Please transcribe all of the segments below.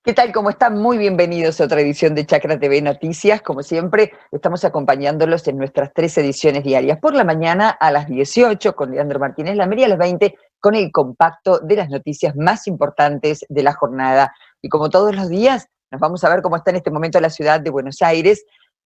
¿Qué tal? ¿Cómo están? Muy bienvenidos a otra edición de Chacra TV Noticias. Como siempre, estamos acompañándolos en nuestras 3 ediciones diarias. Por la mañana a las 18 con Leandro Martínez Lameri, a las 20 con el compacto de las noticias más importantes de la jornada. Y como todos los días, nos vamos a ver cómo está en este momento la ciudad de Buenos Aires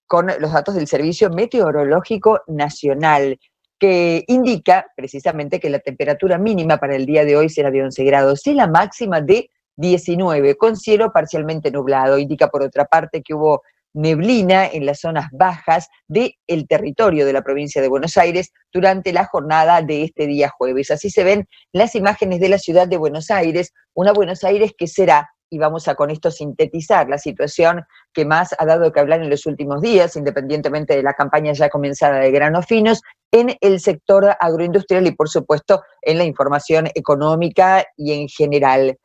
con los datos del Servicio Meteorológico Nacional, que indica precisamente que la temperatura mínima para el día de hoy será de 11 grados y la máxima de 19, con cielo parcialmente nublado. Indica, por otra parte, que hubo neblina en las zonas bajas del territorio de la provincia de Buenos Aires durante la jornada de este día jueves. Así se ven las imágenes de la ciudad de Buenos Aires, una Buenos Aires que será, y vamos a con esto sintetizar la situación que más ha dado que hablar en los últimos días, independientemente de la campaña ya comenzada de granos finos, en el sector agroindustrial y, por supuesto, en la información económica y en general.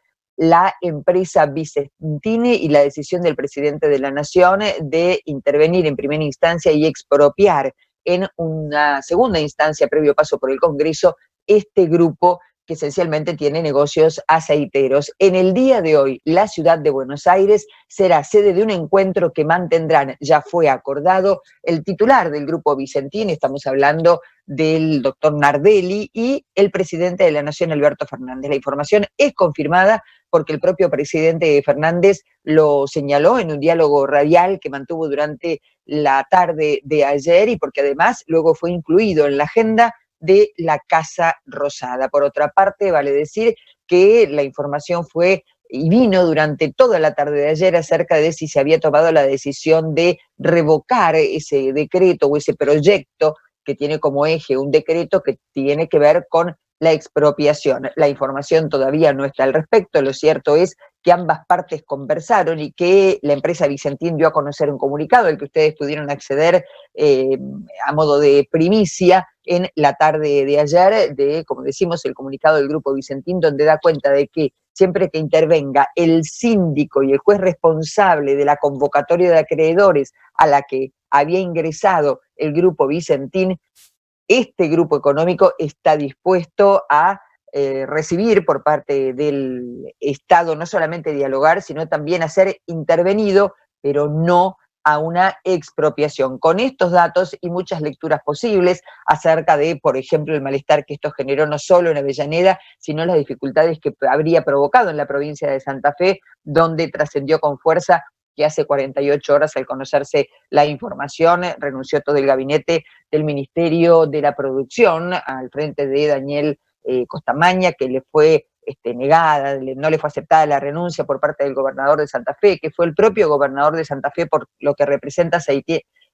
La empresa Vicentini y la decisión del presidente de la Nación de intervenir en primera instancia y expropiar en una segunda instancia, previo paso por el Congreso, este grupo que esencialmente tiene negocios aceiteros. En el día de hoy, la ciudad de Buenos Aires será sede de un encuentro que mantendrán, ya fue acordado, el titular del grupo Vicentini, estamos hablando del doctor Nardelli, y el presidente de la Nación, Alberto Fernández. La información es confirmada porque el propio presidente Fernández lo señaló en un diálogo radial que mantuvo durante la tarde de ayer y porque además luego fue incluido en la agenda de la Casa Rosada. Por otra parte, vale decir que la información fue y vino durante toda la tarde de ayer acerca de si se había tomado la decisión de revocar ese decreto o ese proyecto que tiene como eje un decreto que tiene que ver con la expropiación. La información todavía no está al respecto. Lo cierto es que ambas partes conversaron y que la empresa Vicentín dio a conocer un comunicado al que ustedes pudieron acceder a modo de primicia en la tarde de ayer, de, como decimos, el comunicado del Grupo Vicentín, donde da cuenta de que siempre que intervenga el síndico y el juez responsable de la convocatoria de acreedores a la que había ingresado el Grupo Vicentín, este grupo económico está dispuesto a recibir por parte del Estado no solamente dialogar, sino también a ser intervenido, pero no a una expropiación. Con estos datos y muchas lecturas posibles acerca de, por ejemplo, el malestar que esto generó no solo en Avellaneda, sino las dificultades que habría provocado en la provincia de Santa Fe, donde trascendió con fuerza que hace 48 horas, al conocerse la información, renunció todo el gabinete del Ministerio de la Producción al frente de Daniel Costamaña, que le fue negada, no le fue aceptada la renuncia por parte del gobernador de Santa Fe, que fue el propio gobernador de Santa Fe, por lo que representa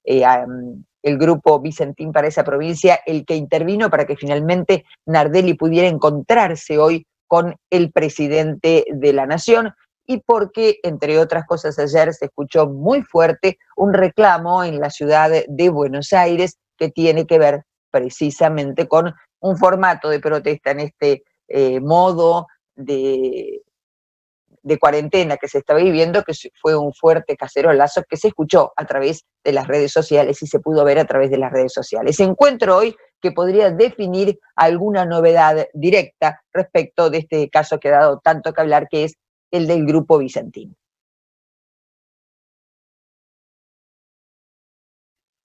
el grupo Vicentín para esa provincia, el que intervino para que finalmente Nardelli pudiera encontrarse hoy con el presidente de la Nación, y porque, entre otras cosas, ayer se escuchó muy fuerte un reclamo en la ciudad de Buenos Aires que tiene que ver precisamente con un formato de protesta en este modo de cuarentena que se está viviendo, que fue un fuerte cacerolazo que se escuchó a través de las redes sociales y se pudo ver a través de las redes sociales. Encuentro hoy que podría definir alguna novedad directa respecto de este caso que ha dado tanto que hablar, que es el del Grupo Vicentín.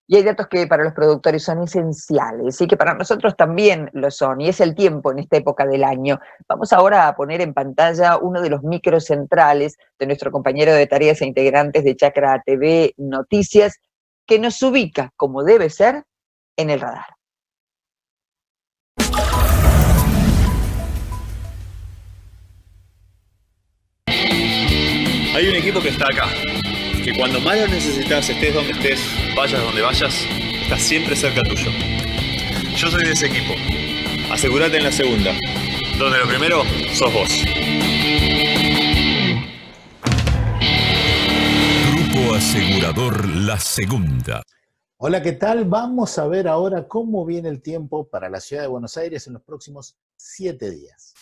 Y hay datos que para los productores son esenciales y que para nosotros también lo son, y es el tiempo en esta época del año. Vamos ahora a poner en pantalla uno de los micros centrales de nuestro compañero de tareas e integrantes de Chacra TV Noticias, que nos ubica, como debe ser, en el radar. Hay un equipo que está acá, que cuando más lo necesitas, estés donde estés, vayas donde vayas, está siempre cerca tuyo. Yo soy de ese equipo. Asegúrate en la segunda, donde lo primero sos vos. Grupo Asegurador La Segunda. Hola, ¿qué tal? Vamos a ver ahora cómo viene el tiempo para la ciudad de Buenos Aires en los próximos 7 días.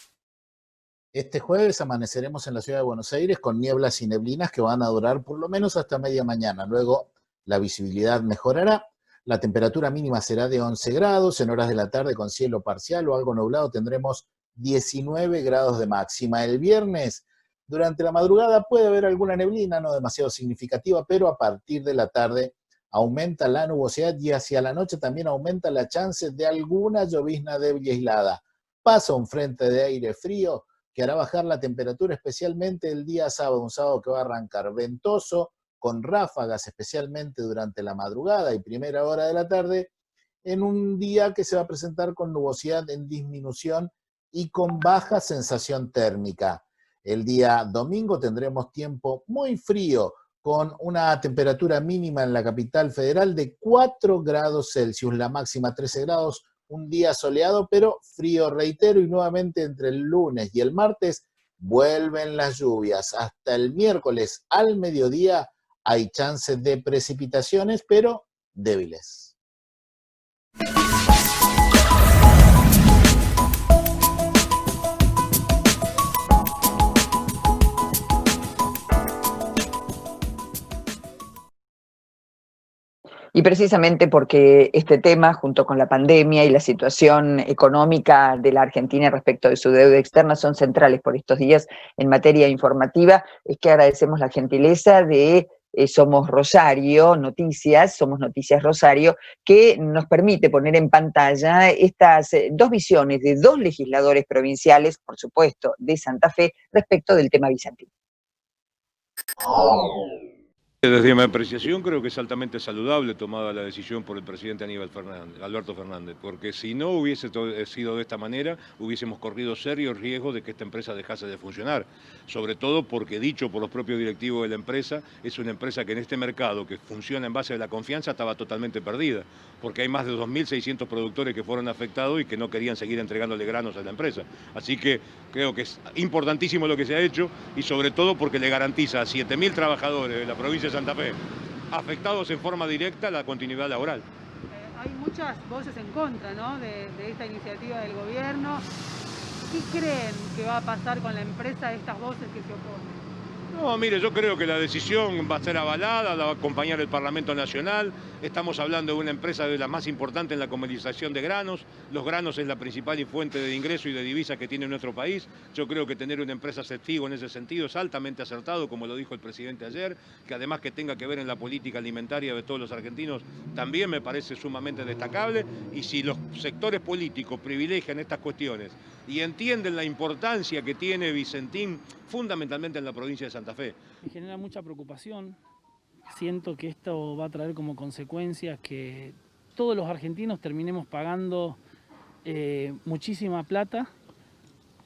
Este jueves amaneceremos en la ciudad de Buenos Aires con nieblas y neblinas que van a durar por lo menos hasta media mañana. Luego la visibilidad mejorará. La temperatura mínima será de 11 grados. En horas de la tarde con cielo parcial o algo nublado tendremos 19 grados de máxima. El viernes Durante la madrugada puede haber alguna neblina, no demasiado significativa, pero a partir de la tarde aumenta la nubosidad y hacia la noche también aumenta la chance de alguna llovizna débil y aislada. Pasa un frente de aire frío que hará bajar la temperatura, especialmente el día sábado, un sábado que va a arrancar ventoso, con ráfagas especialmente durante la madrugada y primera hora de la tarde, en un día que se va a presentar con nubosidad en disminución y con baja sensación térmica. El día domingo tendremos tiempo muy frío, con una temperatura mínima en la capital federal de 4 grados Celsius, la máxima 13 grados, un día soleado pero frío, reitero, y nuevamente entre el lunes y el martes vuelven las lluvias. Hasta el miércoles al mediodía hay chances de precipitaciones, pero débiles. Y precisamente porque este tema, junto con la pandemia y la situación económica de la Argentina respecto de su deuda externa, son centrales por estos días en materia informativa, es que agradecemos la gentileza de Somos Rosario Noticias, Somos Noticias Rosario, que nos permite poner en pantalla estas dos visiones de dos legisladores provinciales, por supuesto, de Santa Fe, respecto del tema bizantino. Desde mi apreciación creo que es altamente saludable tomada la decisión por el presidente Alberto Fernández, porque si no hubiese sido de esta manera, hubiésemos corrido serios riesgos de que esta empresa dejase de funcionar, sobre todo porque, dicho por los propios directivos de la empresa, es una empresa que en este mercado, que funciona en base a la confianza, estaba totalmente perdida, porque hay más de 2.600 productores que fueron afectados y que no querían seguir entregándole granos a la empresa. Así que creo que es importantísimo lo que se ha hecho y sobre todo porque le garantiza a 7.000 trabajadores de la provincia de Santa Fe, afectados en forma directa, la continuidad laboral. Hay muchas voces en contra, ¿no?, de esta iniciativa del gobierno. ¿Qué creen que va a pasar con la empresa, estas voces que se oponen? No, mire, yo creo que la decisión va a ser avalada, la va a acompañar el Parlamento Nacional. Estamos hablando de una empresa de las más importantes en la comercialización de granos. Los granos es la principal fuente de ingreso y de divisas que tiene nuestro país. Yo creo que tener una empresa testigo en ese sentido es altamente acertado, como lo dijo el presidente ayer, que además que tenga que ver en la política alimentaria de todos los argentinos, también me parece sumamente destacable. Y si los sectores políticos privilegian estas cuestiones y entienden la importancia que tiene Vicentín, fundamentalmente en la provincia de Santa Fe. Me genera mucha preocupación. Siento que esto va a traer como consecuencias que todos los argentinos terminemos pagando muchísima plata,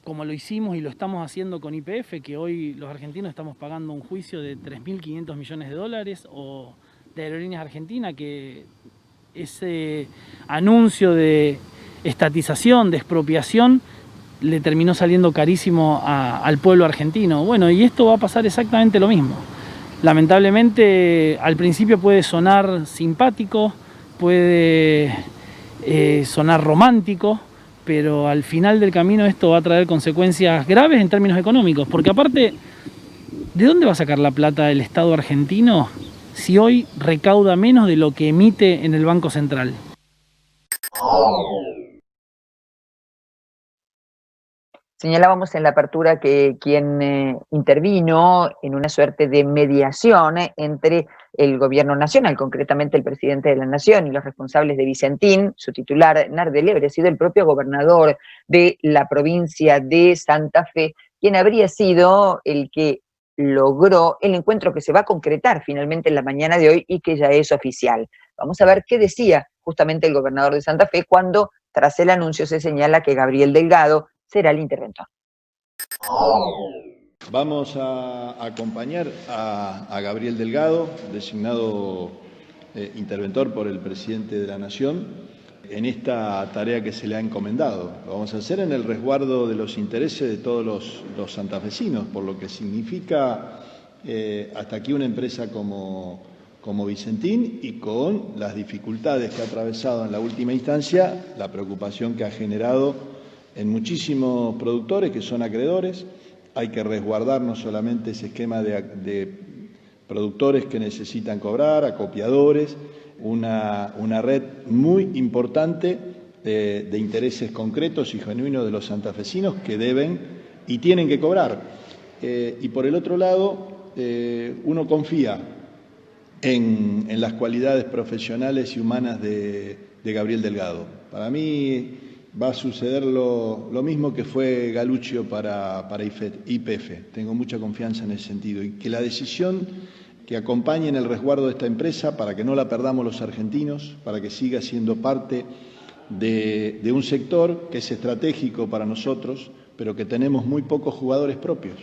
como lo hicimos y lo estamos haciendo con YPF, que hoy los argentinos estamos pagando un juicio de 3.500 millones de dólares, o de Aerolíneas Argentina, que ese anuncio de estatización, de expropiación, le terminó saliendo carísimo al pueblo argentino. Bueno, y esto va a pasar exactamente lo mismo. Lamentablemente, al principio puede sonar simpático, puede sonar romántico, pero al final del camino esto va a traer consecuencias graves en términos económicos, porque aparte, ¿de dónde va a sacar la plata el Estado argentino si hoy recauda menos de lo que emite en el Banco Central? Señalábamos en la apertura que quien intervino en una suerte de mediación entre el gobierno nacional, concretamente el presidente de la Nación y los responsables de Vicentín, su titular Nardelli, habría sido el propio gobernador de la provincia de Santa Fe, quien habría sido el que logró el encuentro que se va a concretar finalmente en la mañana de hoy y que ya es oficial. Vamos a ver qué decía justamente el gobernador de Santa Fe cuando, tras el anuncio, se señala que Gabriel Delgado será el interventor. Vamos a acompañar a Gabriel Delgado, designado interventor por el presidente de la Nación, en esta tarea que se le ha encomendado. Lo vamos a hacer en el resguardo de los intereses de todos los santafesinos, por lo que significa hasta aquí una empresa como Vicentín, y con las dificultades que ha atravesado en la última instancia, la preocupación que ha generado en muchísimos productores que son acreedores. Hay que resguardar no solamente ese esquema de productores que necesitan cobrar, acopiadores, una red muy importante de intereses concretos y genuinos de los santafesinos que deben y tienen que cobrar. y por el otro lado, uno confía en las cualidades profesionales y humanas de Gabriel Delgado. Para mí va a suceder lo mismo que fue Galluccio para YPF. Tengo mucha confianza en ese sentido y que la decisión que acompañe en el resguardo de esta empresa para que no la perdamos los argentinos, para que siga siendo parte de un sector que es estratégico para nosotros, pero que tenemos muy pocos jugadores propios.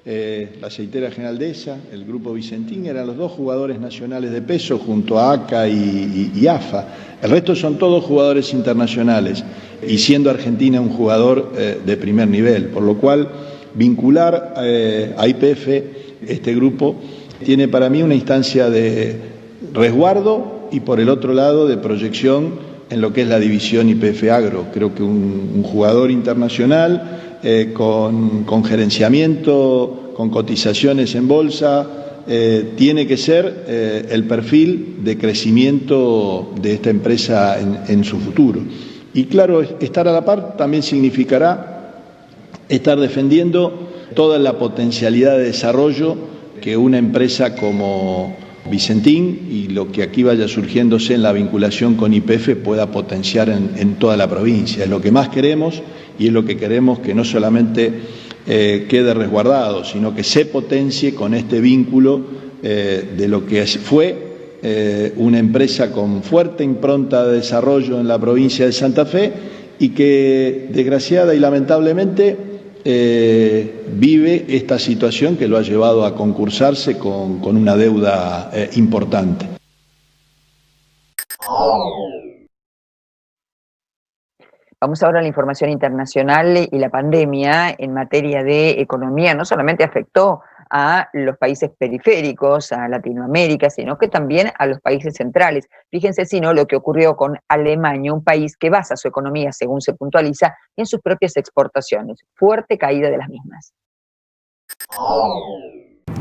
La aceitera General Dehesa, el Grupo Vicentín, eran los dos jugadores nacionales de peso junto a ACA y AFA. El resto son todos jugadores internacionales y siendo Argentina un jugador de primer nivel, por lo cual vincular a YPF, este grupo, tiene para mí una instancia de resguardo y por el otro lado de proyección en lo que es la división YPF Agro. Creo que un jugador internacional con gerenciamiento, con cotizaciones en bolsa, tiene que ser el perfil de crecimiento de esta empresa en su futuro. Y claro, estar a la par también significará estar defendiendo toda la potencialidad de desarrollo que una empresa como Vicentín y lo que aquí vaya surgiéndose en la vinculación con YPF pueda potenciar en toda la provincia. Es lo que más queremos y es lo que queremos que no solamente quede resguardado, sino que se potencie con este vínculo de lo que fue una empresa con fuerte impronta de desarrollo en la provincia de Santa Fe y que desgraciada y lamentablemente vive esta situación que lo ha llevado a concursarse con una deuda importante. Vamos ahora a la información internacional y la pandemia en materia de economía no solamente afectó a los países periféricos, a Latinoamérica, sino que también a los países centrales. Fíjense si no lo que ocurrió con Alemania, un país que basa su economía, según se puntualiza, en sus propias exportaciones. Fuerte caída de las mismas.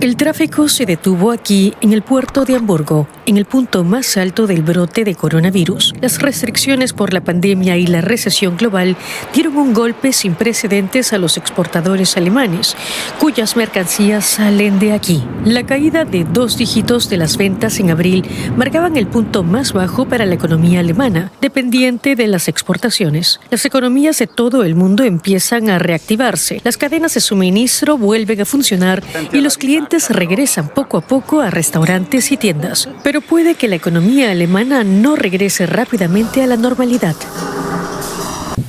El tráfico se detuvo aquí en el puerto de Hamburgo, en el punto más alto del brote de coronavirus. Las restricciones por la pandemia y la recesión global dieron un golpe sin precedentes a los exportadores alemanes, cuyas mercancías salen de aquí. La caída de 2 dígitos de las ventas en abril marcaban el punto más bajo para la economía alemana, dependiente de las exportaciones. Las economías de todo el mundo empiezan a reactivarse, las cadenas de suministro vuelven a funcionar y los clientes regresan poco a poco a restaurantes y tiendas, pero puede que la economía alemana no regrese rápidamente a la normalidad.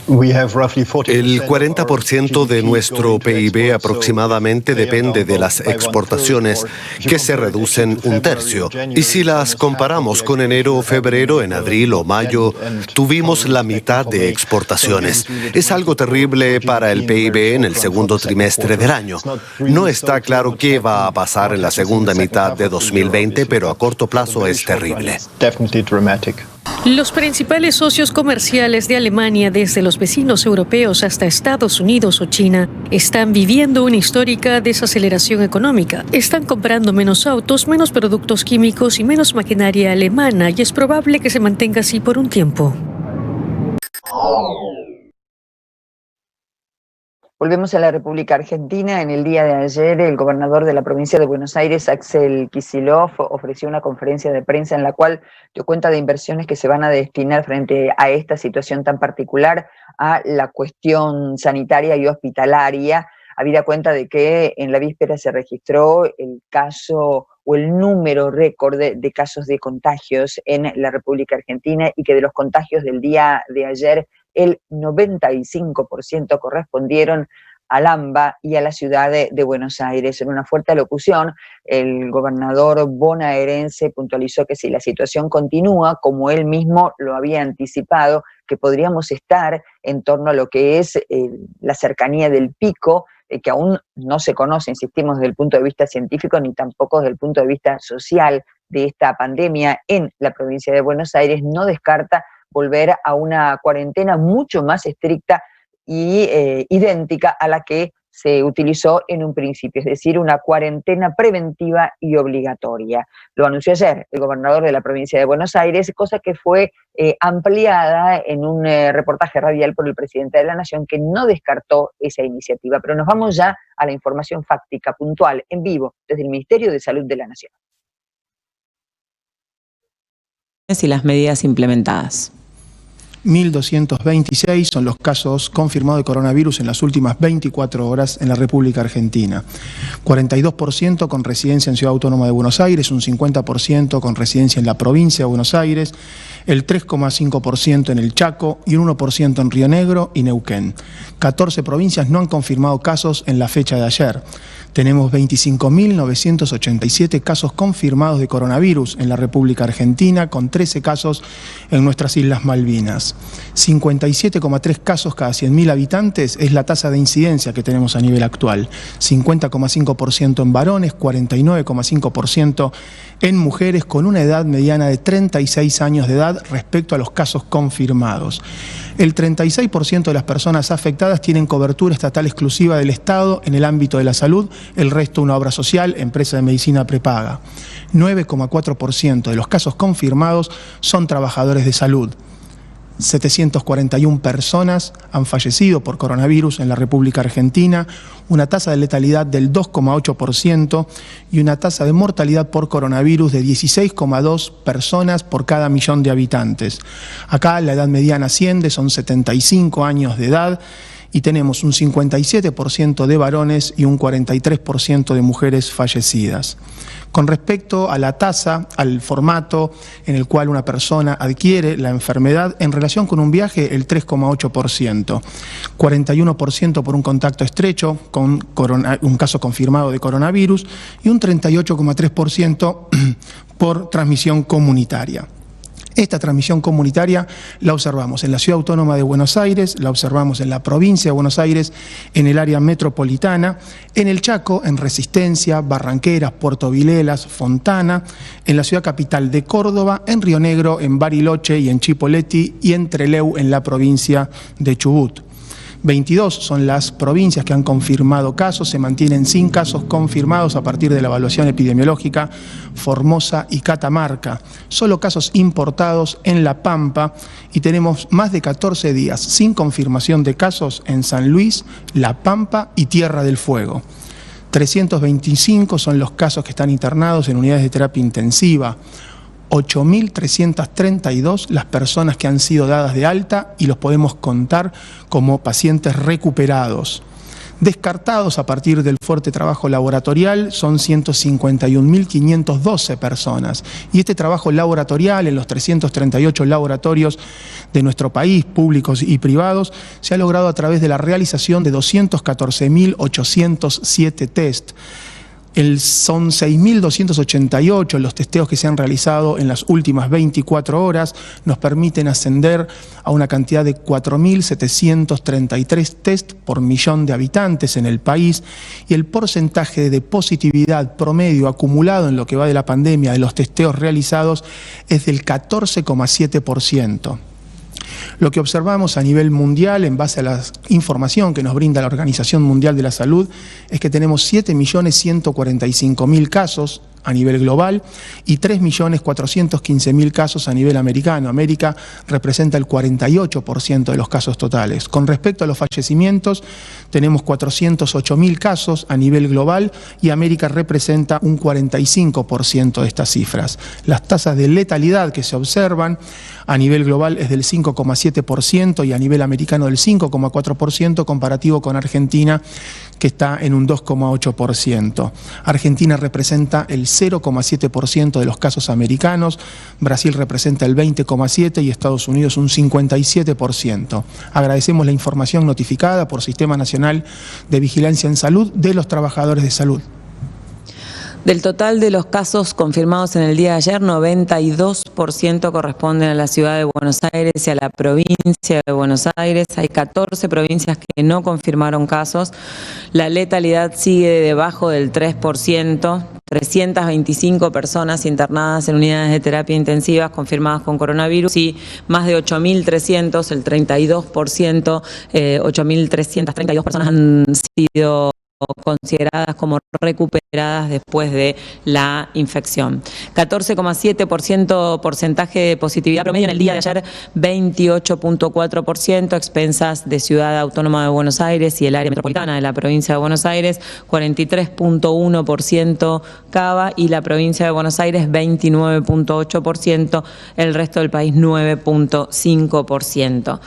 El 40% de nuestro PIB aproximadamente depende de las exportaciones, que se reducen 1/3. Y si las comparamos con enero o febrero, en abril o mayo, tuvimos la mitad de exportaciones. Es algo terrible para el PIB en el segundo trimestre del año. No está claro qué va a pasar en la segunda mitad de 2020, pero a corto plazo es terrible. Los principales socios comerciales de Alemania, desde los vecinos europeos hasta Estados Unidos o China, están viviendo una histórica desaceleración económica. Están comprando menos autos, menos productos químicos y menos maquinaria alemana, y es probable que se mantenga así por un tiempo. Volvemos a la República Argentina. En el día de ayer, el gobernador de la provincia de Buenos Aires, Axel Kicillof, ofreció una conferencia de prensa en la cual dio cuenta de inversiones que se van a destinar frente a esta situación tan particular a la cuestión sanitaria y hospitalaria, habida cuenta de que en la víspera se registró el caso o el número récord de casos de contagios en la República Argentina y que de los contagios del día de ayer, el 95% correspondieron al AMBA y a la ciudad de Buenos Aires. En una fuerte alocución, el gobernador bonaerense puntualizó que si la situación continúa, como él mismo lo había anticipado, que podríamos estar en torno a lo que es la cercanía del pico, que aún no se conoce, insistimos, desde el punto de vista científico ni tampoco desde el punto de vista social de esta pandemia en la provincia de Buenos Aires. No descarta volver a una cuarentena mucho más estricta y idéntica a la que se utilizó en un principio, es decir, una cuarentena preventiva y obligatoria. Lo anunció ayer el gobernador de la provincia de Buenos Aires, cosa que fue ampliada en un reportaje radial por el presidente de la Nación, que no descartó esa iniciativa. Pero nos vamos ya a la información fáctica, puntual, en vivo, desde el Ministerio de Salud de la Nación. Y las medidas implementadas. 1.226 son los casos confirmados de coronavirus en las últimas 24 horas en la República Argentina. 42% con residencia en Ciudad Autónoma de Buenos Aires, un 50% con residencia en la provincia de Buenos Aires, el 3,5% en el Chaco y un 1% en Río Negro y Neuquén. 14 provincias no han confirmado casos en la fecha de ayer. Tenemos 25.987 casos confirmados de coronavirus en la República Argentina, con 13 casos en nuestras Islas Malvinas. 57,3 casos cada 100.000 habitantes es la tasa de incidencia que tenemos a nivel actual. 50,5% en varones, 49,5% en mujeres, con una edad mediana de 36 años de edad respecto a los casos confirmados. El 36% de las personas afectadas tienen cobertura estatal exclusiva del Estado en el ámbito de la salud, el resto una obra social, empresa de medicina prepaga. 9,4% de los casos confirmados son trabajadores de salud. 741 personas han fallecido por coronavirus en la República Argentina, una tasa de letalidad del 2,8% y una tasa de mortalidad por coronavirus de 16,2 personas por cada millón de habitantes. Acá la edad mediana asciende, son 75 años de edad, y tenemos un 57% de varones y un 43% de mujeres fallecidas. Con respecto a la tasa, al formato en el cual una persona adquiere la enfermedad, en relación con un viaje, el 3,8%, 41% por un contacto estrecho con un caso confirmado de coronavirus y un 38,3% por transmisión comunitaria. Esta transmisión comunitaria la observamos en la Ciudad Autónoma de Buenos Aires, la observamos en la provincia de Buenos Aires, en el área metropolitana, en el Chaco, en Resistencia, Barranqueras, Puerto Vilelas, Fontana, en la ciudad capital de Córdoba, en Río Negro, en Bariloche y en Chipoleti, y en Trelew, en la provincia de Chubut. 22 son las provincias que han confirmado casos, se mantienen sin casos confirmados a partir de la evaluación epidemiológica, Formosa y Catamarca. Solo casos importados en La Pampa, y tenemos más de 14 días sin confirmación de casos en San Luis, La Pampa y Tierra del Fuego. 325 son los casos que están internados en unidades de terapia intensiva. 8.332 las personas que han sido dadas de alta y los podemos contar como pacientes recuperados. Descartados a partir del fuerte trabajo laboratorial son 151.512 personas. Y este trabajo laboratorial en los 338 laboratorios de nuestro país, públicos y privados, se ha logrado a través de la realización de 214.807 test. Son 6.288 los testeos que se han realizado en las últimas 24 horas, nos permiten ascender a una cantidad de 4.733 test por millón de habitantes en el país, y el porcentaje de positividad promedio acumulado en lo que va de la pandemia de los testeos realizados es del 14,7%. Lo que observamos a nivel mundial, en base a la información que nos brinda la Organización Mundial de la Salud, es que tenemos 7.145.000 casos a nivel global y 3.415.000 casos a nivel americano. América representa el 48% de los casos totales. Con respecto a los fallecimientos, tenemos 408.000 casos a nivel global y América representa un 45% de estas cifras. Las tasas de letalidad que se observan a nivel global es del 5,7% y a nivel americano del 5,4%, comparativo con Argentina, que está en un 2,8%. Argentina representa el 0,7% de los casos americanos, Brasil representa el 20,7% y Estados Unidos un 57%. Agradecemos la información notificada por Sistema Nacional de Vigilancia en Salud de los trabajadores de salud. Del total de los casos confirmados en el día de ayer, 92% corresponden a la ciudad de Buenos Aires y a la provincia de Buenos Aires. Hay 14 provincias que no confirmaron casos. La letalidad sigue debajo del 3%. 325 personas internadas en unidades de terapia intensivas confirmadas con coronavirus y más de 8.300, el 32%, 8.332 personas han sido consideradas como recuperadas después de la infección. 14,7% porcentaje de positividad promedio en el día de ayer, 28,4%, a expensas de Ciudad Autónoma de Buenos Aires y el área metropolitana de la provincia de Buenos Aires, 43,1% Cava y la provincia de Buenos Aires 29,8%, el resto del país 9,5%.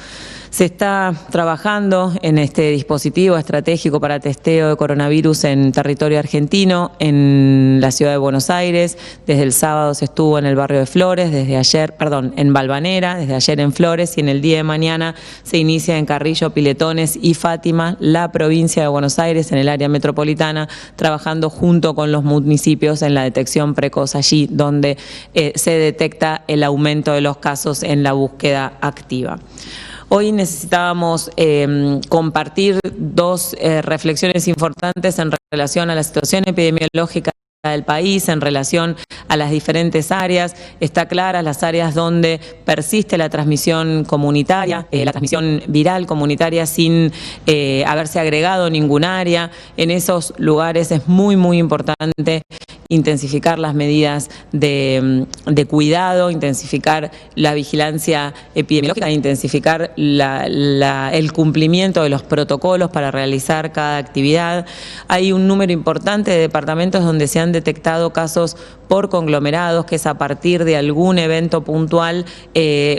Se está trabajando en este dispositivo estratégico para testeo de coronavirus en territorio argentino, en la ciudad de Buenos Aires. Desde el sábado se estuvo en el barrio de Flores, en Valvanera, desde ayer en Flores, y en el día de mañana se inicia en Carrillo, Piletones y Fátima, la provincia de Buenos Aires, en el área metropolitana, trabajando junto con los municipios en la detección precoz allí donde se detecta el aumento de los casos en la búsqueda activa. Hoy necesitábamos compartir dos reflexiones importantes en relación a la situación epidemiológica del país, en relación a las diferentes áreas. Está clara las áreas donde persiste la transmisión comunitaria, la transmisión viral comunitaria sin haberse agregado ningún área. En esos lugares es muy importante intensificar las medidas de cuidado, intensificar la vigilancia epidemiológica, intensificar el cumplimiento de los protocolos para realizar cada actividad. Hay un número importante de departamentos donde se han detectado casos por conglomerados, que es a partir de algún evento puntual,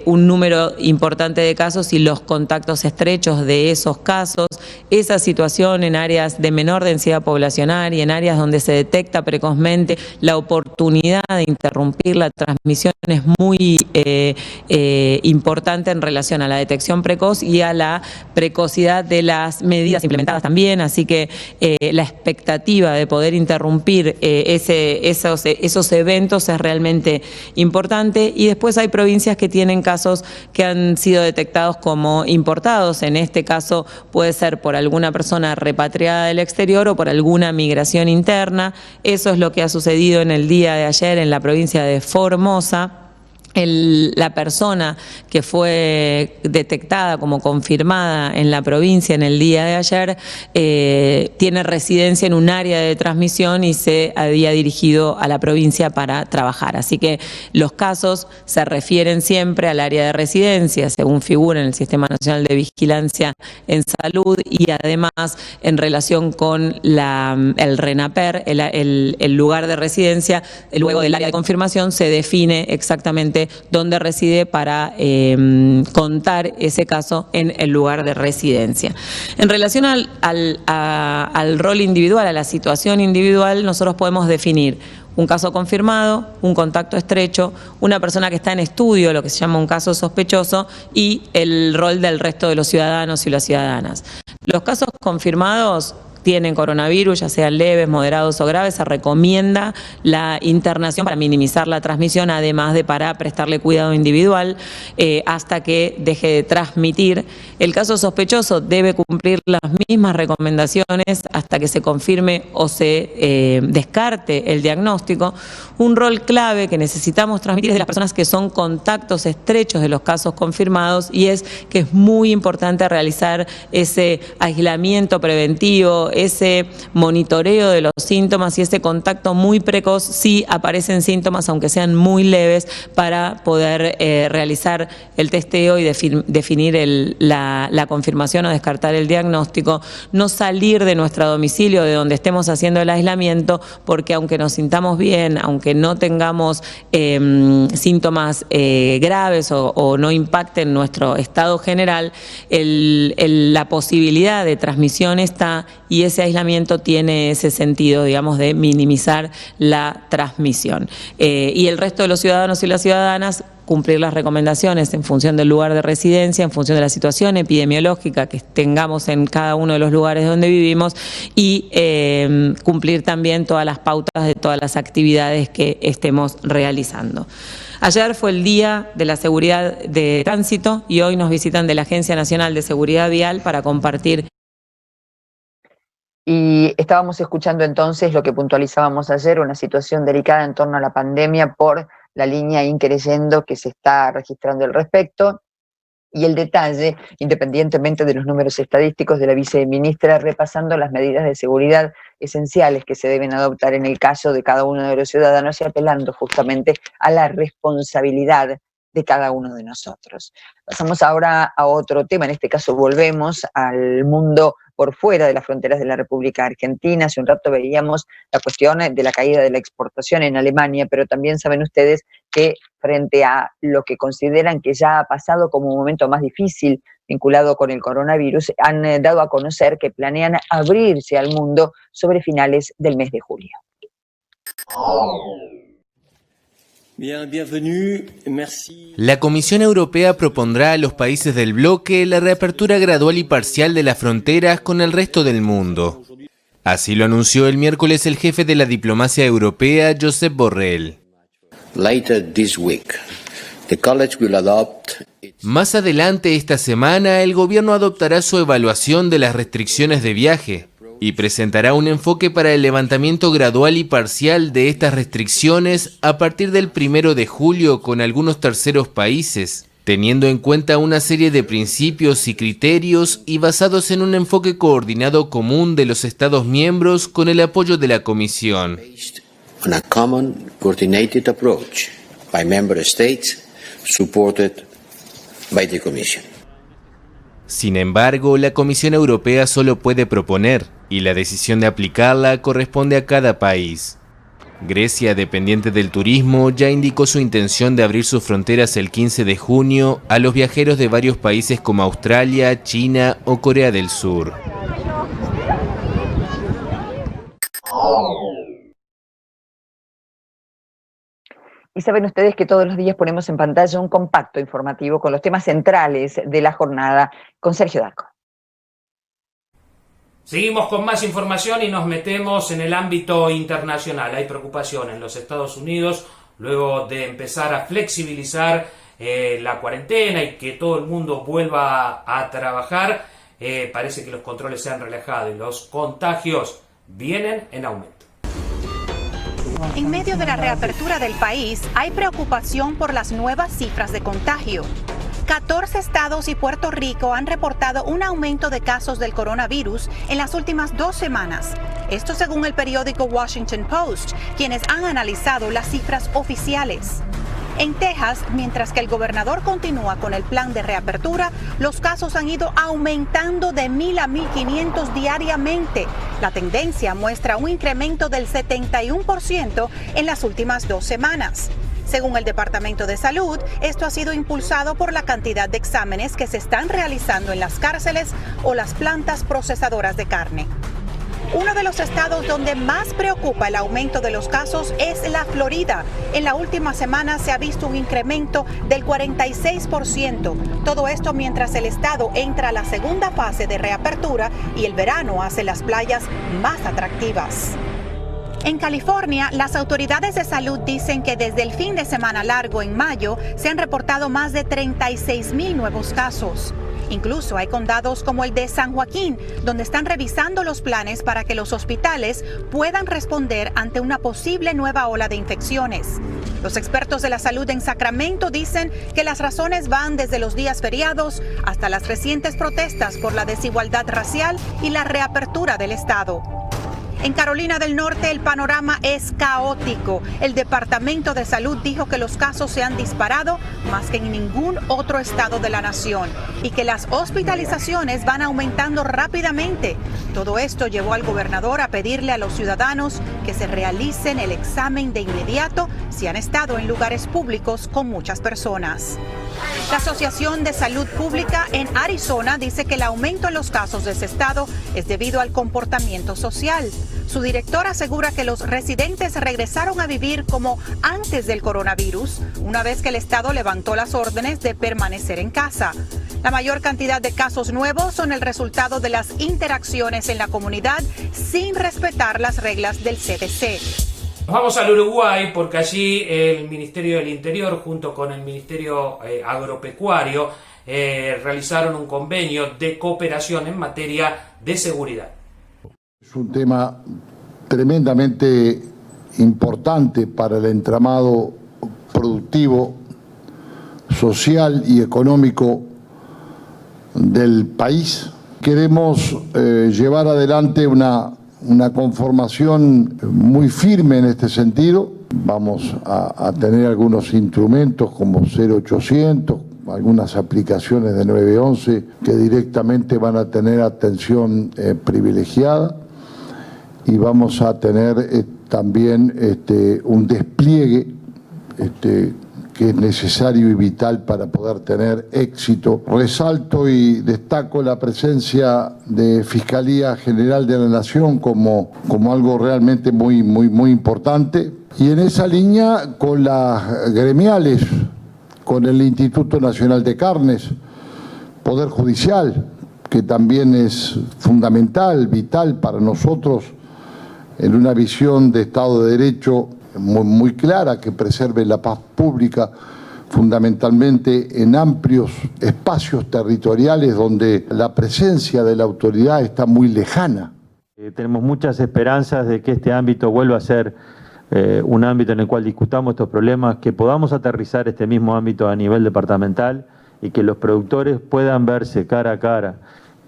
un número importante de casos y los contactos estrechos de esos casos. Esa situación en áreas de menor densidad poblacional y en áreas donde se detecta precozmente la oportunidad de interrumpir la transmisión es muy importante en relación a la detección precoz y a la precocidad de las medidas implementadas también, así que la expectativa de poder interrumpir esos eventos es realmente importante. Y después hay provincias que tienen casos que han sido detectados como importados. En este caso puede ser por alguna persona repatriada del exterior o por alguna migración interna. Eso es lo que ha sucedido en el día de ayer en la provincia de Formosa. La persona que fue detectada como confirmada en la provincia en el día de ayer tiene residencia en un área de transmisión y se había dirigido a la provincia para trabajar. Así que los casos se refieren siempre al área de residencia, según figura en el Sistema Nacional de Vigilancia en Salud, y además en relación con el RENAPER, el lugar de residencia, luego del área de confirmación se define exactamente dónde reside para contar ese caso en el lugar de residencia. En relación al rol individual, a la situación individual, nosotros podemos definir un caso confirmado, un contacto estrecho, una persona que está en estudio, lo que se llama un caso sospechoso, y el rol del resto de los ciudadanos y las ciudadanas. Los casos confirmados tienen coronavirus, ya sean leves, moderados o graves, se recomienda la internación para minimizar la transmisión, además de para prestarle cuidado individual hasta que deje de transmitir. El caso sospechoso debe cumplir las mismas recomendaciones hasta que se confirme o se descarte el diagnóstico. Un rol clave que necesitamos transmitir es de las personas que son contactos estrechos de los casos confirmados, y es que es muy importante realizar ese aislamiento preventivo, ese monitoreo de los síntomas y ese contacto muy precoz si aparecen síntomas, aunque sean muy leves, para poder realizar el testeo y definir la confirmación o descartar el diagnóstico. No salir de nuestro domicilio, de donde estemos haciendo el aislamiento, porque aunque nos sintamos bien, aunque no tengamos síntomas graves o no impacten nuestro estado general, la posibilidad de transmisión está, y ese aislamiento tiene ese sentido, digamos, de minimizar la transmisión. Y el resto de los ciudadanos y las ciudadanas, cumplir las recomendaciones en función del lugar de residencia, en función de la situación epidemiológica que tengamos en cada uno de los lugares donde vivimos, y cumplir también todas las pautas de todas las actividades que estemos realizando. Ayer fue el Día de la Seguridad de Tránsito y hoy nos visitan de la Agencia Nacional de Seguridad Vial para compartir. Y estábamos escuchando entonces lo que puntualizábamos ayer, una situación delicada en torno a la pandemia por la línea increyendo que se está registrando al respecto. Y el detalle, independientemente de los números estadísticos de la viceministra, repasando las medidas de seguridad esenciales que se deben adoptar en el caso de cada uno de los ciudadanos y apelando justamente a la responsabilidad de cada uno de nosotros. Pasamos ahora a otro tema, en este caso volvemos al mundo por fuera de las fronteras de la República Argentina. Hace un rato veíamos la cuestión de la caída de la exportación en Alemania, pero también saben ustedes que frente a lo que consideran que ya ha pasado como un momento más difícil vinculado con el coronavirus, han dado a conocer que planean abrirse al mundo sobre finales del mes de julio. La Comisión Europea propondrá a los países del bloque la reapertura gradual y parcial de las fronteras con el resto del mundo. Así lo anunció el miércoles el jefe de la diplomacia europea, Josep Borrell. Más adelante esta semana, el gobierno adoptará su evaluación de las restricciones de viaje y presentará un enfoque para el levantamiento gradual y parcial de estas restricciones a partir del 1 de julio con algunos terceros países, teniendo en cuenta una serie de principios y criterios y basados en un enfoque coordinado común de los Estados miembros con el apoyo de la Comisión. On a common coordinated approach by member states supported by the Commission. Sin embargo, la Comisión Europea solo puede proponer, y la decisión de aplicarla corresponde a cada país. Grecia, dependiente del turismo, ya indicó su intención de abrir sus fronteras el 15 de junio a los viajeros de varios países como Australia, China o Corea del Sur. Y saben ustedes que todos los días ponemos en pantalla un compacto informativo con los temas centrales de la jornada con Sergio Darco. Seguimos con más información y nos metemos en el ámbito internacional. Hay preocupación en los Estados Unidos luego de empezar a flexibilizar la cuarentena y que todo el mundo vuelva a trabajar. Parece que los controles se han relajado y los contagios vienen en aumento. En medio de la reapertura del país, hay preocupación por las nuevas cifras de contagio. 14 estados y Puerto Rico han reportado un aumento de casos del coronavirus en las últimas 2 semanas. Esto según el periódico Washington Post, quienes han analizado las cifras oficiales. En Texas, mientras que el gobernador continúa con el plan de reapertura, los casos han ido aumentando de 1,000 a 1,500 diariamente. La tendencia muestra un incremento del 71% en las últimas 2 semanas. Según el Departamento de Salud, esto ha sido impulsado por la cantidad de exámenes que se están realizando en las cárceles o las plantas procesadoras de carne. Uno de los estados donde más preocupa el aumento de los casos es la Florida. En la última semana se ha visto un incremento del 46%. Todo esto mientras el estado entra a la segunda fase de reapertura y el verano hace las playas más atractivas. En California, las autoridades de salud dicen que desde el fin de semana largo en mayo se han reportado más de 36,000 nuevos casos. Incluso hay condados como el de San Joaquín, donde están revisando los planes para que los hospitales puedan responder ante una posible nueva ola de infecciones. Los expertos de la salud en Sacramento dicen que las razones van desde los días feriados hasta las recientes protestas por la desigualdad racial y la reapertura del estado. En Carolina del Norte el panorama es caótico. El Departamento de Salud dijo que los casos se han disparado más que en ningún otro estado de la nación y que las hospitalizaciones van aumentando rápidamente. Todo esto llevó al gobernador a pedirle a los ciudadanos que se realicen el examen de inmediato si han estado en lugares públicos con muchas personas. La Asociación de Salud Pública en Arizona dice que el aumento en los casos de ese estado es debido al comportamiento social. Su director asegura que los residentes regresaron a vivir como antes del coronavirus, una vez que el estado levantó las órdenes de permanecer en casa. La mayor cantidad de casos nuevos son el resultado de las interacciones en la comunidad sin respetar las reglas del CDC. Nos vamos al Uruguay porque allí el Ministerio del Interior junto con el Ministerio Agropecuario realizaron un convenio de cooperación en materia de seguridad. Es un tema tremendamente importante para el entramado productivo, social y económico del país. Queremos llevar adelante una conformación muy firme en este sentido. Vamos a tener algunos instrumentos como 0800, algunas aplicaciones de 911 que directamente van a tener atención privilegiada, y vamos a tener también un despliegue que es necesario y vital para poder tener éxito. Resalto y destaco la presencia de Fiscalía General de la Nación como algo realmente muy importante. Y en esa línea, con las gremiales, con el Instituto Nacional de Carnes, Poder Judicial, que también es fundamental, vital para nosotros en una visión de Estado de Derecho muy clara, que preserve la paz pública, fundamentalmente en amplios espacios territoriales donde la presencia de la autoridad está muy lejana. Tenemos muchas esperanzas de que este ámbito vuelva a ser un ámbito en el cual discutamos estos problemas, que podamos aterrizar este mismo ámbito a nivel departamental y que los productores puedan verse cara a cara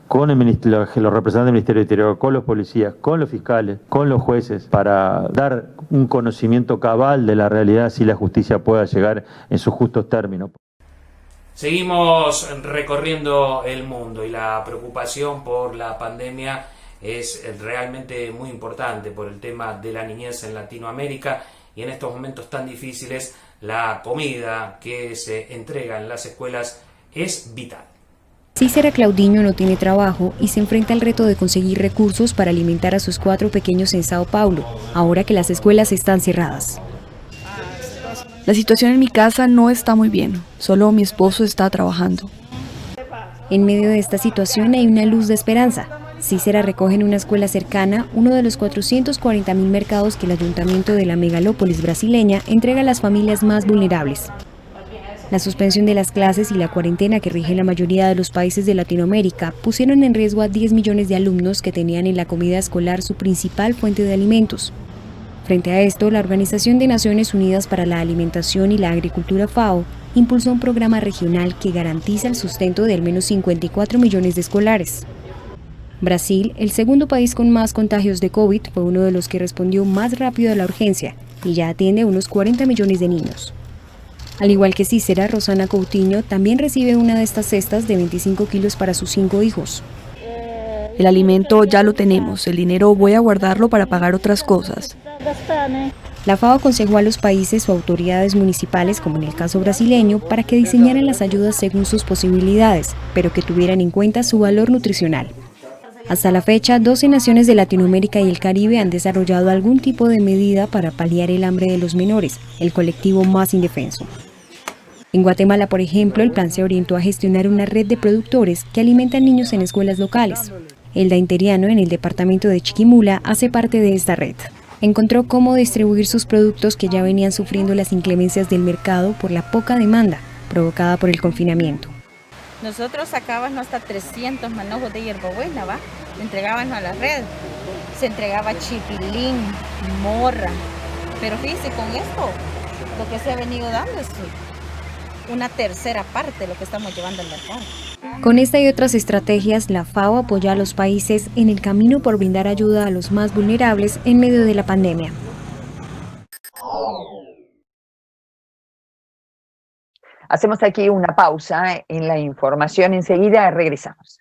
con los representantes del Ministerio del Interior, con los policías, con los fiscales, con los jueces, para dar un conocimiento cabal de la realidad, si la justicia pueda llegar en sus justos términos. Seguimos recorriendo el mundo y la preocupación por la pandemia es realmente muy importante por el tema de la niñez en Latinoamérica, y en estos momentos tan difíciles la comida que se entrega en las escuelas es vital. Cícera Claudiño no tiene trabajo y se enfrenta al reto de conseguir recursos para alimentar a sus 4 pequeños en Sao Paulo, ahora que las escuelas están cerradas. La situación en mi casa no está muy bien, solo mi esposo está trabajando. En medio de esta situación hay una luz de esperanza. Cícera recoge en una escuela cercana uno de los 440.000 mercados que el ayuntamiento de la megalópolis brasileña entrega a las familias más vulnerables. La suspensión de las clases y la cuarentena que rige la mayoría de los países de Latinoamérica pusieron en riesgo a 10 millones de alumnos que tenían en la comida escolar su principal fuente de alimentos. Frente a esto, la Organización de Naciones Unidas para la Alimentación y la Agricultura FAO impulsó un programa regional que garantiza el sustento de al menos 54 millones de escolares. Brasil, el segundo país con más contagios de COVID, fue uno de los que respondió más rápido a la urgencia y ya atiende a unos 40 millones de niños. Al igual que Cícera, Rosana Coutinho también recibe una de estas cestas de 25 kilos para sus 5 hijos. El alimento ya lo tenemos, el dinero voy a guardarlo para pagar otras cosas. La FAO aconsejó a los países o autoridades municipales, como en el caso brasileño, para que diseñaran las ayudas según sus posibilidades, pero que tuvieran en cuenta su valor nutricional. Hasta la fecha, 12 naciones de Latinoamérica y el Caribe han desarrollado algún tipo de medida para paliar el hambre de los menores, el colectivo más indefenso. En Guatemala, por ejemplo, el plan se orientó a gestionar una red de productores que alimentan niños en escuelas locales. Elda Interiano, en el departamento de Chiquimula, hace parte de esta red. Encontró cómo distribuir sus productos que ya venían sufriendo las inclemencias del mercado por la poca demanda provocada por el confinamiento. Nosotros sacábamos hasta 300 manojos de hierbabuena, ¿va? Entregábamos a la red. Se entregaba chipilín, morra. Pero fíjese, con esto, lo que se ha venido dando es una tercera parte de lo que estamos llevando al mercado. Con esta y otras estrategias, la FAO apoya a los países en el camino por brindar ayuda a los más vulnerables en medio de la pandemia. Hacemos aquí una pausa en la información, enseguida regresamos.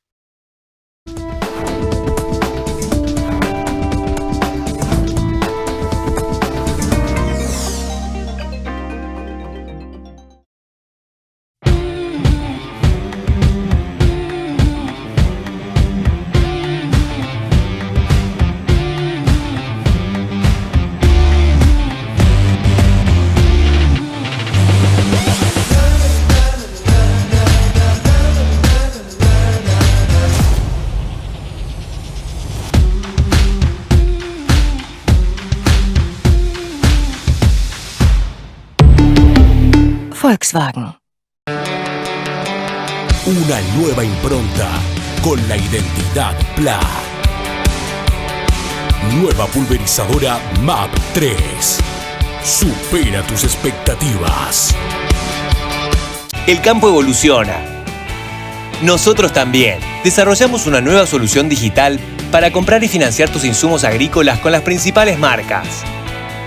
Volkswagen. Una nueva impronta con la identidad PLA. Nueva pulverizadora MAP 3. Supera tus expectativas. El campo evoluciona. Nosotros también. Desarrollamos una nueva solución digital para comprar y financiar tus insumos agrícolas con las principales marcas.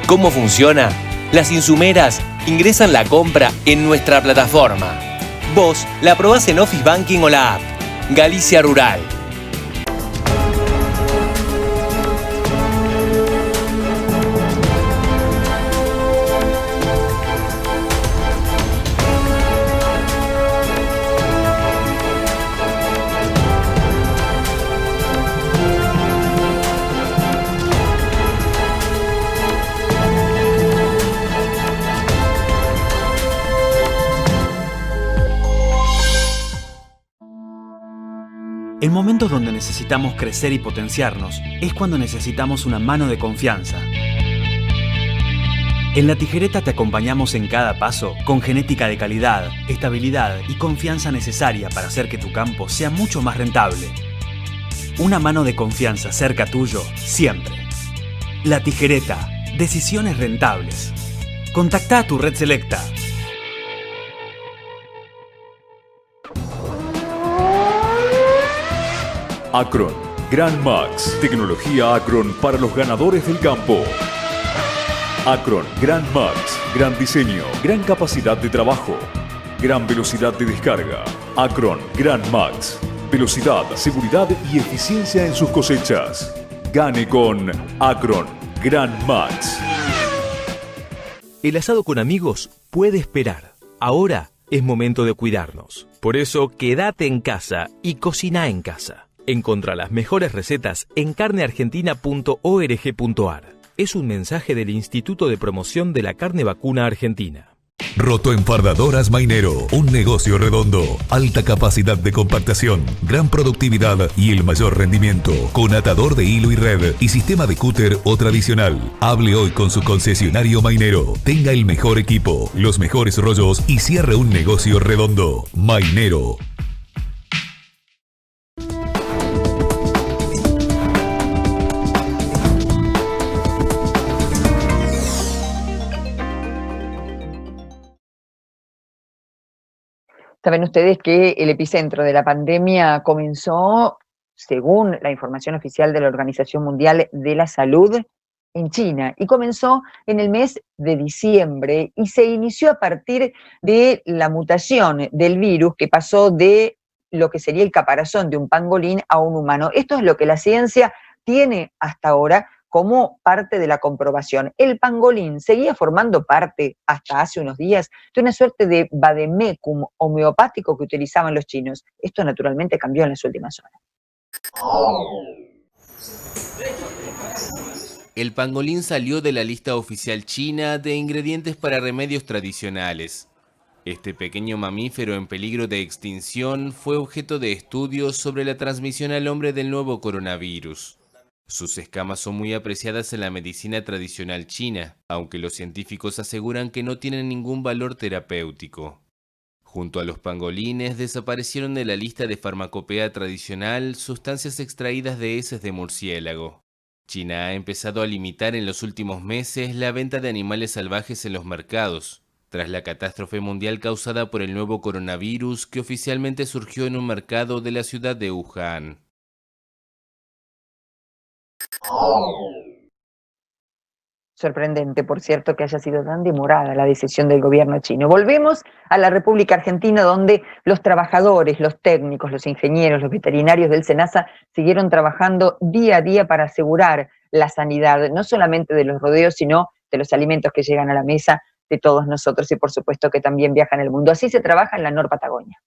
¿Cómo funciona? Las insumeras ingresan la compra en nuestra plataforma. Vos la aprobás en Office Banking o la app. Galicia Rural. En momentos donde necesitamos crecer y potenciarnos, es cuando necesitamos una mano de confianza. En La Tijereta te acompañamos en cada paso con genética de calidad, estabilidad y confianza necesaria para hacer que tu campo sea mucho más rentable. Una mano de confianza cerca tuyo, siempre. La Tijereta, decisiones rentables. Contacta a tu red selecta. Acron, Gran Max, tecnología Acron para los ganadores del campo. Acron, Gran Max, gran diseño, gran capacidad de trabajo, gran velocidad de descarga. Acron, Gran Max, velocidad, seguridad y eficiencia en sus cosechas. Gane con Acron, Gran Max. El asado con amigos puede esperar. Ahora es momento de cuidarnos. Por eso, quédate en casa y cocina en casa. Encontrá las mejores recetas en carneargentina.org.ar. Es un mensaje del Instituto de Promoción de la Carne Vacuna Argentina. Rotoenfardadoras Mainero, un negocio redondo, alta capacidad de compactación, gran productividad y el mayor rendimiento, con atador de hilo y red y sistema de cúter o tradicional. Hable hoy con su concesionario Mainero, tenga el mejor equipo, los mejores rollos y cierre un negocio redondo. Mainero. Saben ustedes que el epicentro de la pandemia comenzó, según la información oficial de la Organización Mundial de la Salud, en China, y comenzó en el mes de diciembre y se inició a partir de la mutación del virus que pasó de lo que sería el caparazón de un pangolín a un humano. Esto es lo que la ciencia tiene hasta ahora como parte de la comprobación. El pangolín seguía formando parte, hasta hace unos días, de una suerte de vademecum homeopático que utilizaban los chinos. Esto naturalmente cambió en las últimas horas. El pangolín salió de la lista oficial china de ingredientes para remedios tradicionales. Este pequeño mamífero en peligro de extinción fue objeto de estudios sobre la transmisión al hombre del nuevo coronavirus. Sus escamas son muy apreciadas en la medicina tradicional china, aunque los científicos aseguran que no tienen ningún valor terapéutico. Junto a los pangolines desaparecieron de la lista de farmacopea tradicional sustancias extraídas de heces de murciélago. China ha empezado a limitar en los últimos meses la venta de animales salvajes en los mercados, tras la catástrofe mundial causada por el nuevo coronavirus que oficialmente surgió en un mercado de la ciudad de Wuhan. Sorprendente, por cierto, que haya sido tan demorada la decisión del gobierno chino. Volvemos a la República Argentina, donde los trabajadores, los técnicos, los ingenieros, los veterinarios del SENASA siguieron trabajando día a día para asegurar la sanidad, no solamente de los rodeos, sino de los alimentos que llegan a la mesa de todos nosotros y por supuesto que también viajan el mundo. Así se trabaja en la Nor Patagonia.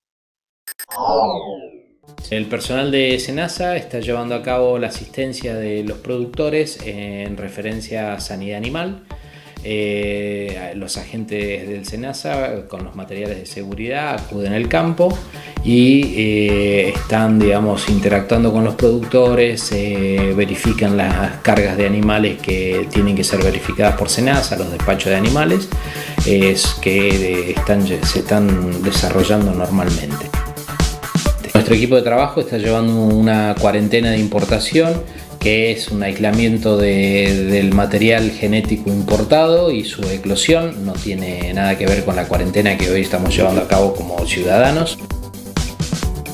El personal de SENASA está llevando a cabo la asistencia de los productores en referencia a sanidad animal. Los agentes del SENASA con los materiales de seguridad acuden al campo y están, interactuando con los productores, verifican las cargas de animales que tienen que ser verificadas por SENASA, los despachos de animales, que se están desarrollando normalmente. Nuestro equipo de trabajo está llevando una cuarentena de importación, que es un aislamiento del material genético importado y su eclosión. No tiene nada que ver con la cuarentena que hoy estamos llevando a cabo como ciudadanos.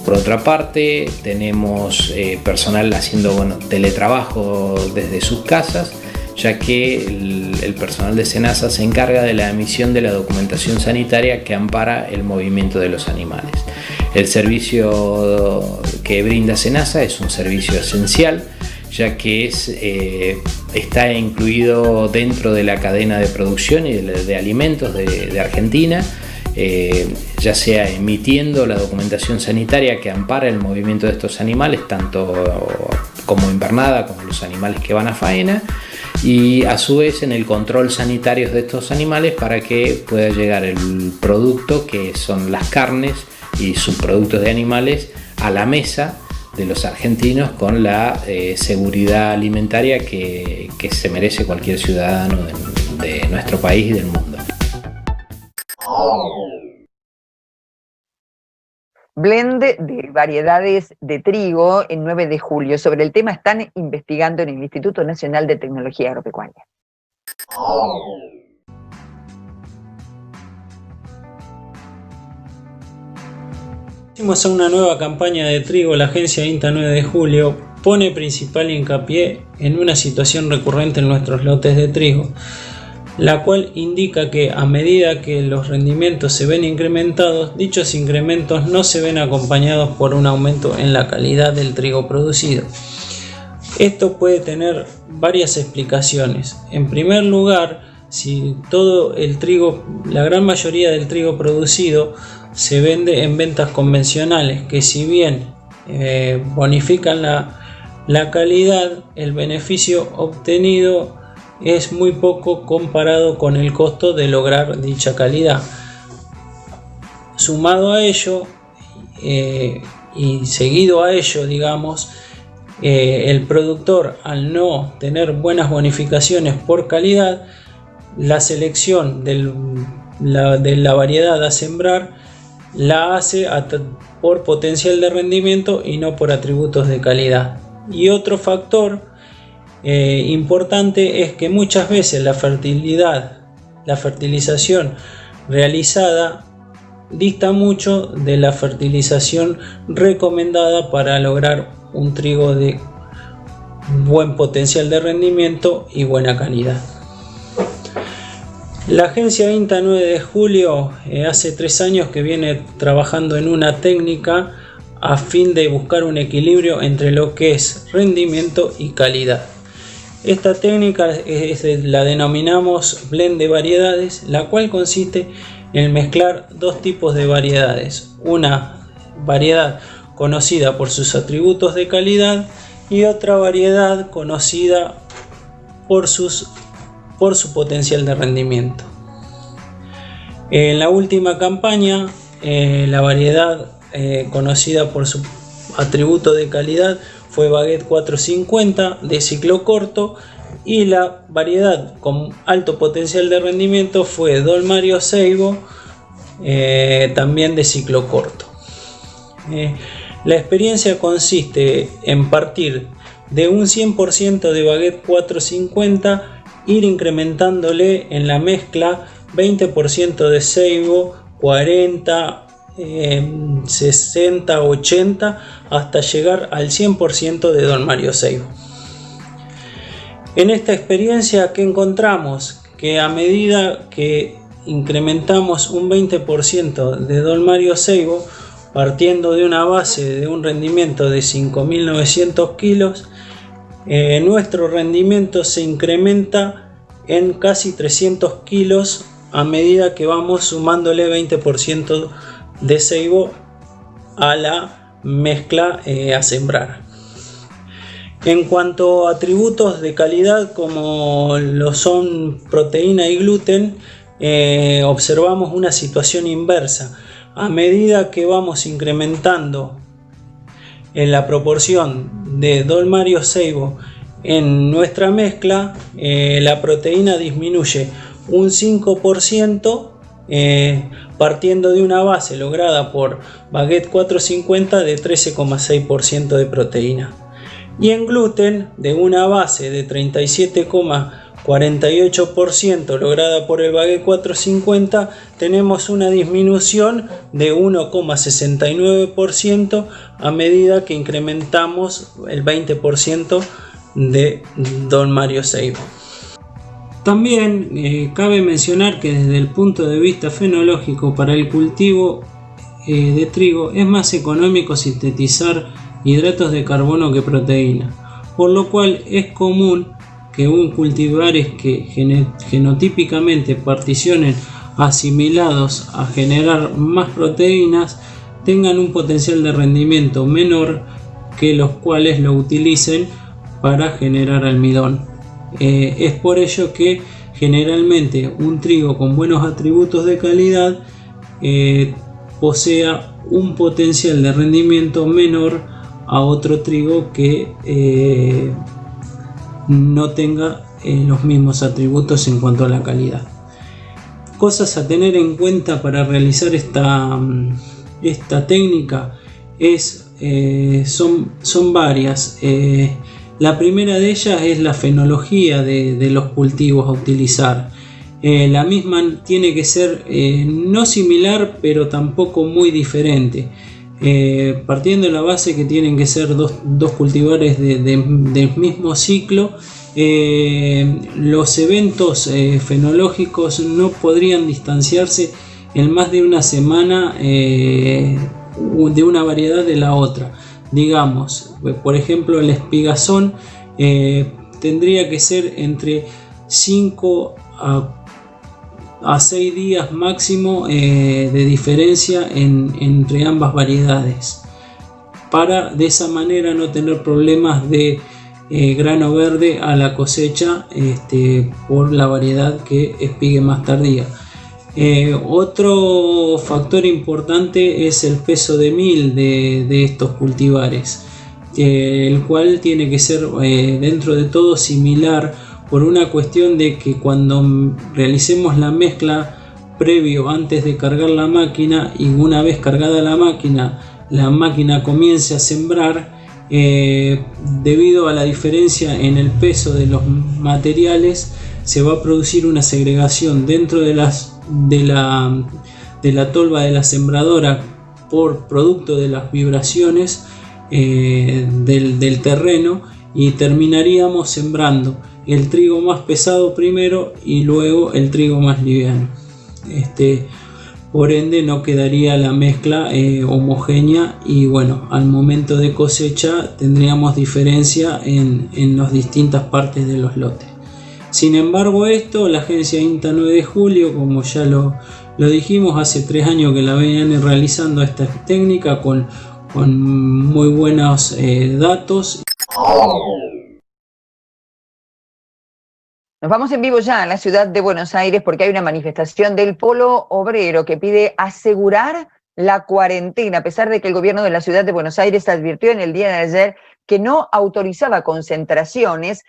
Por otra parte, tenemos personal haciendo teletrabajo desde sus casas, ya que el personal de SENASA se encarga de la emisión de la documentación sanitaria que ampara el movimiento de los animales. El servicio que brinda SENASA es un servicio esencial, ya que está incluido dentro de la cadena de producción y de alimentos de Argentina, ya sea emitiendo la documentación sanitaria que ampara el movimiento de estos animales, tanto como invernada como los animales que van a faena, y a su vez en el control sanitario de estos animales para que pueda llegar el producto, que son las carnes y subproductos de animales, a la mesa de los argentinos con la seguridad alimentaria que se merece cualquier ciudadano de nuestro país y del mundo. Blend de variedades de trigo en 9 de julio. Sobre el tema están investigando en el Instituto Nacional de Tecnología Agropecuaria. A una nueva campaña de trigo, la agencia INTA 9 de julio pone principal hincapié en una situación recurrente en nuestros lotes de trigo, la cual indica que a medida que los rendimientos se ven incrementados, dichos incrementos no se ven acompañados por un aumento en la calidad del trigo producido. Esto puede tener varias explicaciones. En primer lugar, si todo el trigo, la gran mayoría del trigo producido se vende en ventas convencionales, que si bien bonifican la calidad, el beneficio obtenido es muy poco comparado con el costo de lograr dicha calidad. Sumado a ello y seguido a ello, digamos, el productor, al no tener buenas bonificaciones por calidad, la selección de la variedad a sembrar la hace por potencial de rendimiento y no por atributos de calidad. Y otro factor importante es que muchas veces la fertilización realizada dista mucho de la fertilización recomendada para lograr un trigo de buen potencial de rendimiento y buena calidad. La agencia INTA 9 de julio hace 3 años que viene trabajando en una técnica a fin de buscar un equilibrio entre lo que es rendimiento y calidad. Esta técnica la denominamos blend de variedades, la cual consiste en mezclar dos tipos de variedades: una variedad conocida por sus atributos de calidad y otra variedad conocida por su potencial de rendimiento. En la última campaña, la variedad conocida por su atributo de calidad fue Baguette 450 de ciclo corto, y la variedad con alto potencial de rendimiento fue Don Mario Seibo, también de ciclo corto. La experiencia consiste en partir de un 100% de Baguette 450, ir incrementándole en la mezcla 20% de Seibo, 40, 60, 80, hasta llegar al 100% de Don Mario Seibo. En esta experiencia, ¿qué encontramos? Que a medida que incrementamos un 20% de Don Mario Seibo, partiendo de una base de un rendimiento de 5.900 kilos, nuestro rendimiento se incrementa en casi 300 kilos a medida que vamos sumándole 20% de Seibo a la mezcla a sembrar. En cuanto a atributos de calidad como lo son proteína y gluten, observamos una situación inversa. A medida que vamos incrementando en la proporción de Don Mario Seibo en nuestra mezcla, la proteína disminuye un 5%, partiendo de una base lograda por Baguette 450 de 13,6% de proteína. Y en gluten, de una base de 37,4 48% lograda por el Baguette 450, tenemos una disminución de 1,69% a medida que incrementamos el 20% de Don Mario Seibo. También cabe mencionar que desde el punto de vista fenológico, para el cultivo de trigo es más económico sintetizar hidratos de carbono que proteína, por lo cual es común que cultivares que genotípicamente particionen asimilados a generar más proteínas tengan un potencial de rendimiento menor que los cuales lo utilicen para generar almidón. Es por ello que generalmente un trigo con buenos atributos de calidad posea un potencial de rendimiento menor a otro trigo que no tenga los mismos atributos en cuanto a la calidad. Cosas a tener en cuenta para realizar esta técnica son varias. La primera de ellas es la fenología de los cultivos a utilizar. La misma tiene que ser no similar, pero tampoco muy diferente. Partiendo de la base que tienen que ser dos cultivares del mismo ciclo, los eventos fenológicos no podrían distanciarse en más de una semana de una variedad de la otra. Digamos, por ejemplo, el espigazón tendría que ser entre 5 a 6 días máximo de diferencia entre ambas variedades, para de esa manera no tener problemas de grano verde a la cosecha por la variedad que espigue más tardía. Otro factor importante es el peso de mil de estos cultivares, el cual tiene que ser dentro de todo similar, por una cuestión de que cuando realicemos la mezcla previo antes de cargar la máquina, y una vez cargada la máquina comience a sembrar, debido a la diferencia en el peso de los materiales, se va a producir una segregación dentro de la tolva de la sembradora por producto de las vibraciones del terreno, y terminaríamos sembrando el trigo más pesado primero y luego el trigo más liviano. Por ende no quedaría la mezcla homogénea, y bueno, al momento de cosecha tendríamos diferencia en las distintas partes de los lotes. Sin embargo, la agencia INTA 9 de julio, como ya lo dijimos, hace 3 años que la vienen realizando esta técnica con muy buenos datos. Nos vamos en vivo ya a la ciudad de Buenos Aires, porque hay una manifestación del Polo Obrero que pide asegurar la cuarentena, a pesar de que el gobierno de la ciudad de Buenos Aires advirtió en el día de ayer que no autorizaba concentraciones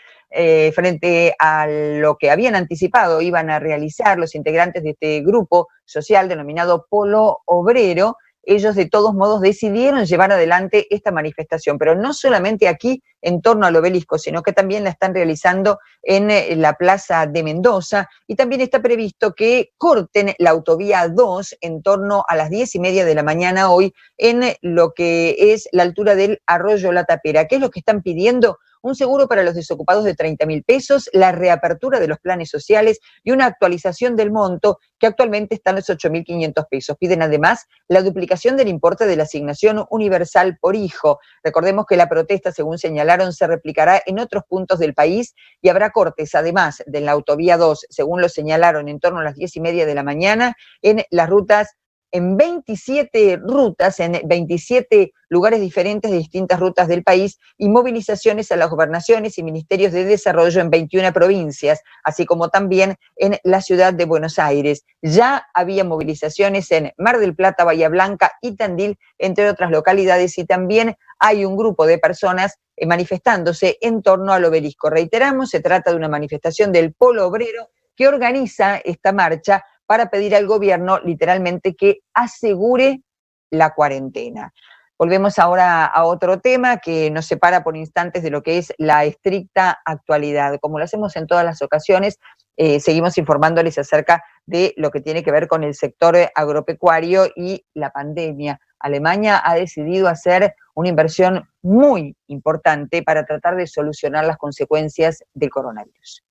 frente a lo que habían anticipado iban a realizar los integrantes de este grupo social denominado Polo Obrero. Ellos de todos modos decidieron llevar adelante esta manifestación, pero no solamente aquí en torno al obelisco, sino que también la están realizando en la Plaza de Mendoza, y también está previsto que corten la autovía 2 en torno a las 10:30 de la mañana hoy en lo que es la altura del Arroyo La Tapera. ¿Qué es lo que están pidiendo? Un seguro para los desocupados de 30.000 pesos, la reapertura de los planes sociales y una actualización del monto, que actualmente está en los 8.500 pesos. Piden además la duplicación del importe de la asignación universal por hijo. Recordemos que la protesta, según señalaron, se replicará en otros puntos del país y habrá cortes, además de la autovía 2, según lo señalaron, en torno a las 10:30 de la mañana, en las rutas, en 27 rutas, en 27 lugares diferentes de distintas rutas del país, y movilizaciones a las gobernaciones y ministerios de desarrollo en 21 provincias, así como también en la ciudad de Buenos Aires. Ya había movilizaciones en Mar del Plata, Bahía Blanca y Tandil, entre otras localidades, y también hay un grupo de personas manifestándose en torno al obelisco. Reiteramos, se trata de una manifestación del Polo Obrero que organiza esta marcha para pedir al gobierno literalmente que asegure la cuarentena. Volvemos ahora a otro tema que nos separa por instantes de lo que es la estricta actualidad. Como lo hacemos en todas las ocasiones, seguimos informándoles acerca de lo que tiene que ver con el sector agropecuario y la pandemia. Alemania ha decidido hacer una inversión muy importante para tratar de solucionar las consecuencias del coronavirus.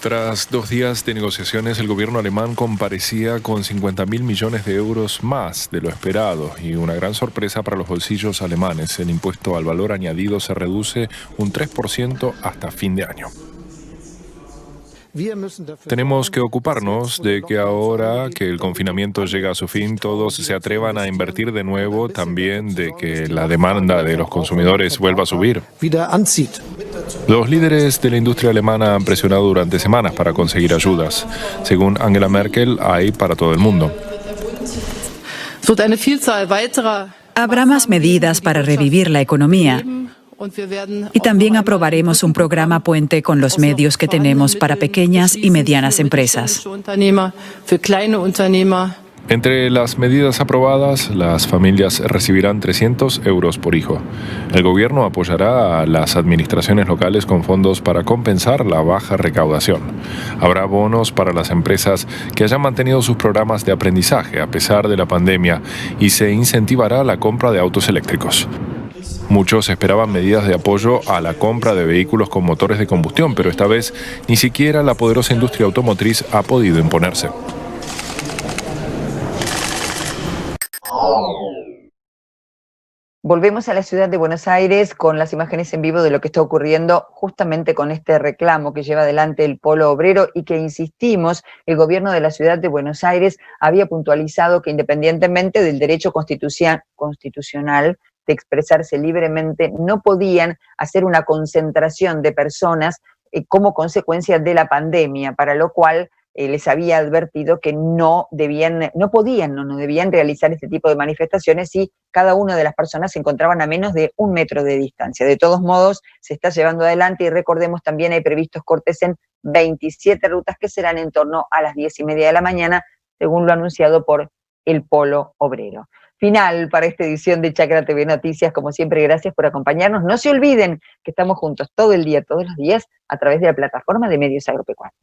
Tras 2 días de negociaciones, el gobierno alemán comparecía con 50.000 millones de euros más de lo esperado y una gran sorpresa para los bolsillos alemanes. El impuesto al valor añadido se reduce un 3% hasta fin de año. Tenemos que ocuparnos de que ahora que el confinamiento llega a su fin, todos se atrevan a invertir de nuevo, también de que la demanda de los consumidores vuelva a subir. Los líderes de la industria alemana han presionado durante semanas para conseguir ayudas. Según Angela Merkel, hay para todo el mundo. Habrá más medidas para revivir la economía. Y también aprobaremos un programa puente con los medios que tenemos para pequeñas y medianas empresas. Entre las medidas aprobadas, las familias recibirán 300 euros por hijo. El gobierno apoyará a las administraciones locales con fondos para compensar la baja recaudación. Habrá bonos para las empresas que hayan mantenido sus programas de aprendizaje a pesar de la pandemia y se incentivará la compra de autos eléctricos. Muchos esperaban medidas de apoyo a la compra de vehículos con motores de combustión, pero esta vez ni siquiera la poderosa industria automotriz ha podido imponerse. Volvemos a la ciudad de Buenos Aires con las imágenes en vivo de lo que está ocurriendo justamente con este reclamo que lleva adelante el Polo Obrero y que, insistimos, el gobierno de la ciudad de Buenos Aires había puntualizado que independientemente del derecho constitucional de expresarse libremente, no podían hacer una concentración de personas como consecuencia de la pandemia, para lo cual les había advertido que no debían realizar este tipo de manifestaciones si cada una de las personas se encontraban a menos de 1 metro de distancia. De todos modos, se está llevando adelante y recordemos también hay previstos cortes en 27 rutas que serán en torno a las 10:30 de la mañana, según lo anunciado por el Polo Obrero. Final para esta edición de Chacra TV Noticias. Como siempre, gracias por acompañarnos. No se olviden que estamos juntos todo el día, todos los días, a través de la plataforma de Medios Agropecuarios.